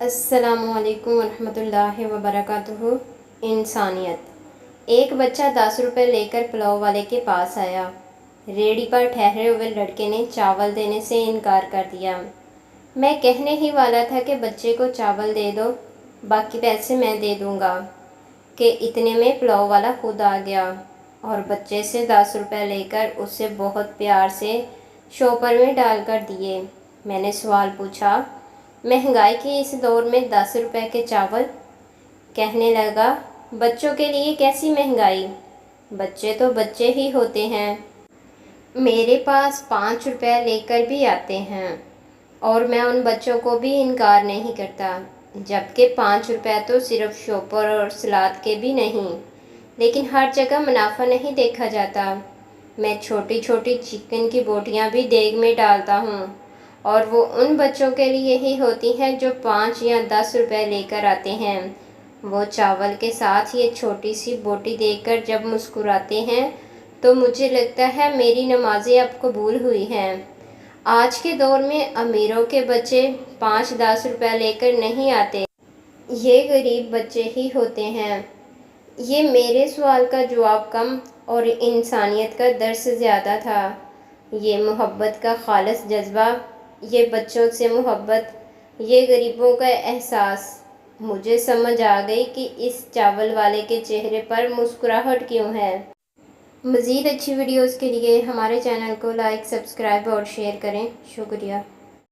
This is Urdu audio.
السلام علیکم ورحمۃ اللہ وبرکاتہ۔ انسانیت۔ ایک بچہ 10 روپے لے کر پلاؤ والے کے پاس آیا۔ ریڑھی پر ٹھہرے ہوئے لڑکے نے چاول دینے سے انکار کر دیا۔ میں کہنے ہی والا تھا کہ بچے کو چاول دے دو، باقی پیسے میں دے دوں گا، کہ اتنے میں پلاؤ والا خود آ گیا اور بچے سے 10 روپے لے کر اسے بہت پیار سے شوپر میں ڈال کر دیے۔ میں نے سوال پوچھا، مہنگائی کے اس دور میں 10 روپے کے چاول؟ کہنے لگا، بچوں کے لیے کیسی مہنگائی، بچے تو بچے ہی ہوتے ہیں۔ میرے پاس 5 روپے لے کر بھی آتے ہیں اور میں ان بچوں کو بھی انکار نہیں کرتا، جبکہ 5 روپے تو صرف شوپر اور سلاد کے بھی نہیں، لیکن ہر جگہ منافع نہیں دیکھا جاتا۔ میں چھوٹی چھوٹی چکن کی بوٹیاں بھی دیگ میں ڈالتا ہوں اور وہ ان بچوں کے لیے ہی ہوتی ہیں جو 5 یا 10 روپے لے کر آتے ہیں۔ وہ چاول کے ساتھ یہ چھوٹی سی بوٹی دیکھ کر جب مسکراتے ہیں تو مجھے لگتا ہے میری نمازیں اب قبول ہوئی ہیں۔ آج کے دور میں امیروں کے بچے 5-10 روپے لے کر نہیں آتے، یہ غریب بچے ہی ہوتے ہیں۔ یہ میرے سوال کا جواب کم اور انسانیت کا درس زیادہ تھا۔ یہ محبت کا خالص جذبہ، یہ بچوں سے محبت، یہ غریبوں کا احساس۔ مجھے سمجھ آ گئی کہ اس چاول والے کے چہرے پر مسکراہٹ کیوں ہے۔ مزید اچھی ویڈیوز کے لیے ہمارے چینل کو لائک، سبسکرائب اور شیئر کریں۔ شکریہ۔